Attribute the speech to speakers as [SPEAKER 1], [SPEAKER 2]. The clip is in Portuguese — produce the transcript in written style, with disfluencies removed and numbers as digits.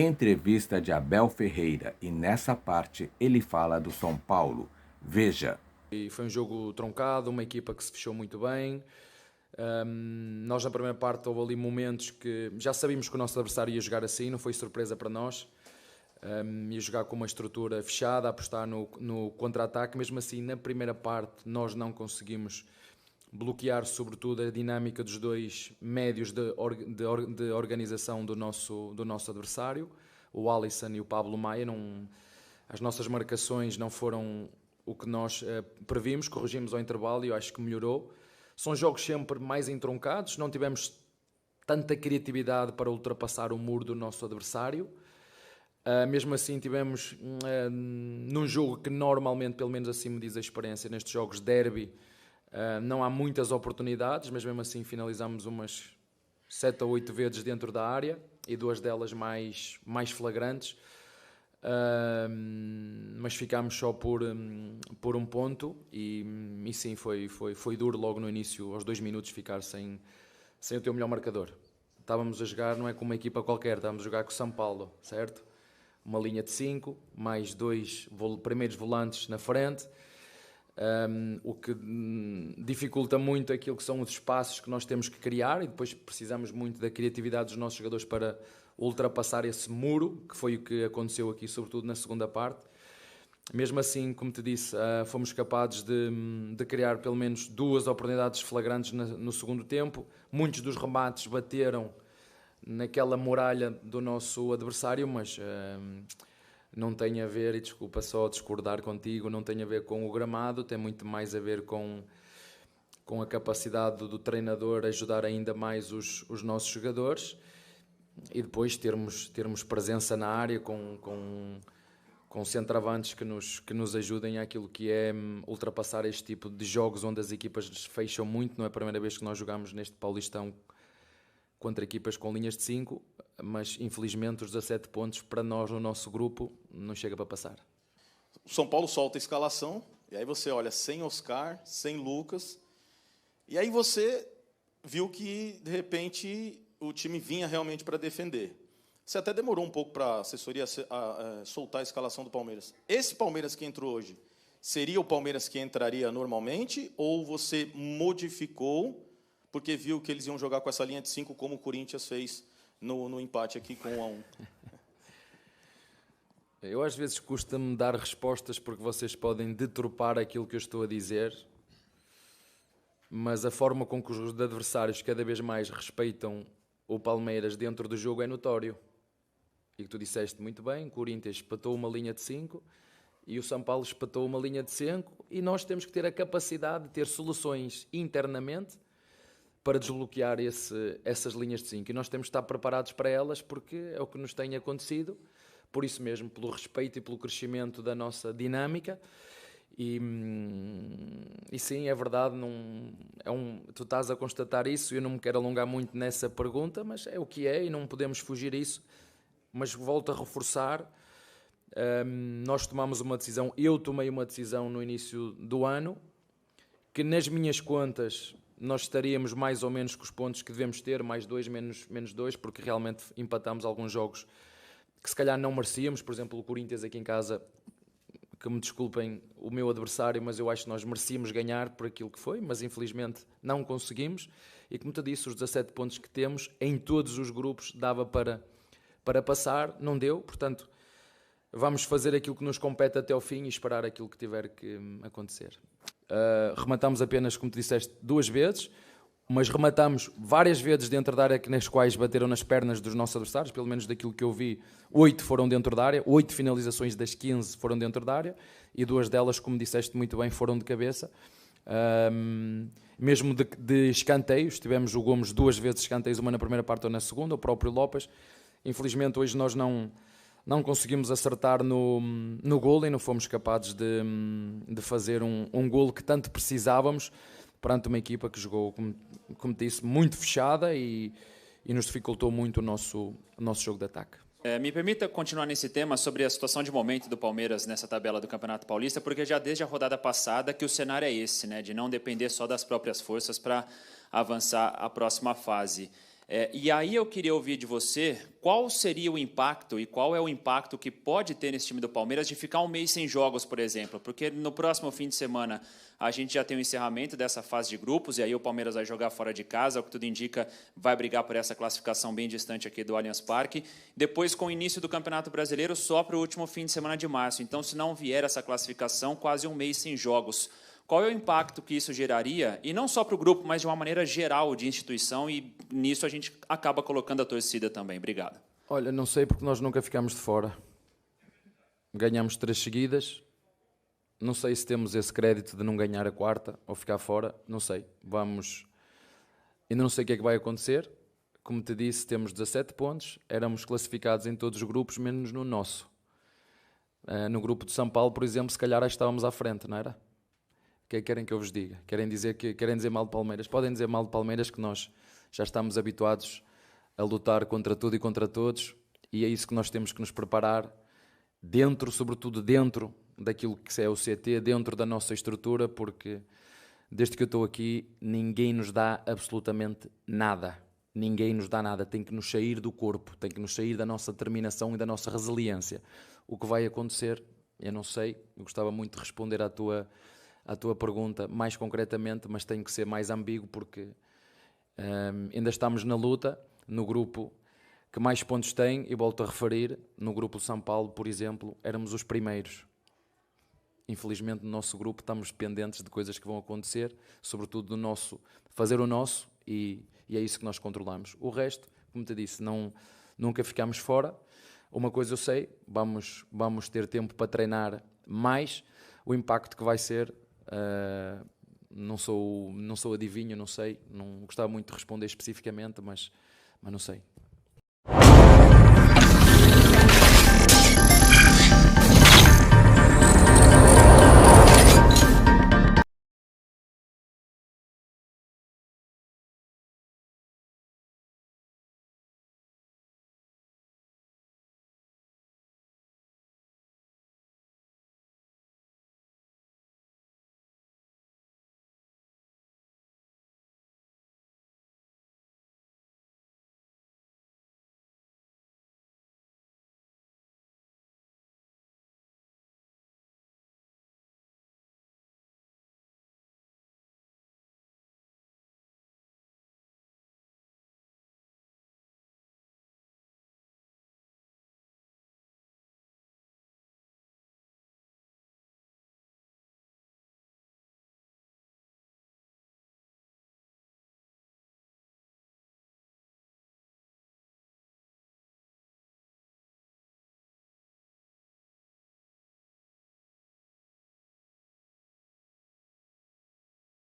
[SPEAKER 1] Entrevista de Abel Ferreira, e nessa parte ele fala do São Paulo. Veja.
[SPEAKER 2] E foi um jogo truncado, uma equipa que se fechou muito bem. Nós na primeira parte houve ali momentos que já sabíamos que o nosso adversário ia jogar assim, não foi surpresa para nós. Ia jogar com uma estrutura fechada, a apostar no contra-ataque. Mesmo assim, na primeira parte nós não conseguimos bloquear sobretudo a dinâmica dos dois médios de organização do nosso adversário, o Alisson e o Pablo Maia. As nossas marcações não foram o que nós previmos, corrigimos ao intervalo e eu acho que melhorou. São jogos sempre mais entroncados, não tivemos tanta criatividade para ultrapassar o muro do nosso adversário. Mesmo assim tivemos num jogo que normalmente, pelo menos assim me diz a experiência, nestes jogos derby, não há muitas oportunidades, mas mesmo assim finalizamos umas 7 ou 8 vezes dentro da área e 2 delas mais flagrantes. Mas ficámos só por um ponto e sim, foi duro logo no início, aos 2 minutos, ficar sem o teu melhor marcador. Estávamos a jogar, não é com uma equipa qualquer, estávamos a jogar com o São Paulo, certo? Uma linha de 5, mais 2 primeiros volantes na frente, o que dificulta muito aquilo que são os espaços que nós temos que criar, e depois precisamos muito da criatividade dos nossos jogadores para ultrapassar esse muro, que foi o que aconteceu aqui, sobretudo na segunda parte. Mesmo assim, como te disse, fomos capazes de criar pelo menos 2 oportunidades flagrantes no segundo tempo. Muitos dos remates bateram naquela muralha do nosso adversário, mas não tem a ver, e desculpa só discordar contigo, não tem a ver com o gramado, tem muito mais a ver com a capacidade do treinador ajudar ainda mais os nossos jogadores e depois termos presença na área com centroavantes que nos ajudem àquilo que é ultrapassar este tipo de jogos onde as equipas fecham muito. Não é a primeira vez que nós jogamos neste Paulistão contra equipas com linhas de 5, mas infelizmente os 17 pontos para nós no nosso grupo não chega para passar.
[SPEAKER 3] O São Paulo solta a escalação, e aí você olha sem Oscar, sem Lucas, e aí você viu que, de repente, o time vinha realmente para defender. Você até demorou um pouco para a assessoria soltar a escalação do Palmeiras. Esse Palmeiras que entrou hoje, seria o Palmeiras que entraria normalmente, ou você modificou porque viu que eles iam jogar com essa linha de 5, como o Corinthians fez no empate aqui com 1-1?
[SPEAKER 2] Eu às vezes custa-me dar respostas porque vocês podem deturpar aquilo que eu estou a dizer, mas a forma com que os adversários cada vez mais respeitam o Palmeiras dentro do jogo é notório. E que tu disseste muito bem, o Corinthians espatou uma linha de 5 e o São Paulo espatou uma linha de 5, e nós temos que ter a capacidade de ter soluções internamente para desbloquear essas linhas de 5. E nós temos de estar preparados para elas, porque é o que nos tem acontecido, por isso mesmo, pelo respeito e pelo crescimento da nossa dinâmica. E sim, é verdade, tu estás a constatar isso, eu não me quero alongar muito nessa pergunta, mas é o que é e não podemos fugir a isso. Mas volto a reforçar, nós tomamos uma decisão, eu tomei uma decisão no início do ano, que nas minhas contas nós estaríamos mais ou menos com os pontos que devemos ter, mais 2, menos 2, porque realmente empatamos alguns jogos que se calhar não merecíamos. Por exemplo, o Corinthians aqui em casa, que me desculpem o meu adversário, mas eu acho que nós merecíamos ganhar por aquilo que foi, mas infelizmente não conseguimos. E como te disse, os 17 pontos que temos em todos os grupos dava para passar, não deu. Portanto, vamos fazer aquilo que nos compete até ao fim e esperar aquilo que tiver que acontecer. Rematamos apenas, como te disseste, 2 vezes, mas rematamos várias vezes dentro da área, nas quais bateram nas pernas dos nossos adversários. Pelo menos daquilo que eu vi, 8 foram dentro da área, 8 finalizações das 15 foram dentro da área, e 2 delas, como disseste muito bem, foram de cabeça. Mesmo de escanteios, tivemos o Gomes 2 vezes escanteios, uma na primeira parte ou na segunda, o próprio Lopes. Infelizmente hoje nós não conseguimos acertar no golo e não fomos capazes de fazer um golo que tanto precisávamos perante uma equipa que jogou, como disse, muito fechada e nos dificultou muito o nosso jogo de ataque.
[SPEAKER 4] Me permita continuar nesse tema sobre a situação de momento do Palmeiras nessa tabela do Campeonato Paulista, porque já desde a rodada passada que o cenário é esse, né, de não depender só das próprias forças para avançar à próxima fase. E aí eu queria ouvir de você qual seria o impacto e qual é o impacto que pode ter nesse time do Palmeiras de ficar um mês sem jogos, por exemplo, porque no próximo fim de semana a gente já tem o encerramento dessa fase de grupos, e aí o Palmeiras vai jogar fora de casa, o que tudo indica, vai brigar por essa classificação bem distante aqui do Allianz Parque. Depois, com o início do Campeonato Brasileiro, só para o último fim de semana de março. Então, se não vier essa classificação, quase um mês sem jogos. Qual é o impacto que isso geraria, e não só para o grupo, mas de uma maneira geral de instituição, e nisso a gente acaba colocando a torcida também. Obrigado.
[SPEAKER 2] Olha, não sei, porque nós nunca ficamos de fora. Ganhamos 3 seguidas. Não sei se temos esse crédito de não ganhar a quarta ou ficar fora. Não sei. Vamos. Ainda não sei o que é que vai acontecer. Como te disse, temos 17 pontos. Éramos classificados em todos os grupos, menos no nosso. No grupo de São Paulo, por exemplo, se calhar estávamos à frente, não era? O que é que querem que eu vos diga? Querem dizer mal de Palmeiras? Podem dizer mal de Palmeiras, que nós já estamos habituados a lutar contra tudo e contra todos, e é isso que nós temos que nos preparar, sobretudo dentro daquilo que é o CT, dentro da nossa estrutura, porque desde que eu estou aqui, ninguém nos dá absolutamente nada. Ninguém nos dá nada. Tem que nos sair do corpo, tem que nos sair da nossa determinação e da nossa resiliência. O que vai acontecer, eu não sei, eu gostava muito de responder à tua pergunta mais concretamente, mas tenho que ser mais ambíguo porque ainda estamos na luta, no grupo que mais pontos tem, e volto a referir, no grupo de São Paulo, por exemplo, éramos os primeiros. Infelizmente no nosso grupo estamos dependentes de coisas que vão acontecer, sobretudo fazer o nosso, e é isso que nós controlamos. O resto, como te disse, nunca ficamos fora. Uma coisa eu sei, vamos ter tempo para treinar mais. O impacto que vai ser, não sou adivinho, não sei, não gostava muito de responder especificamente, mas não sei.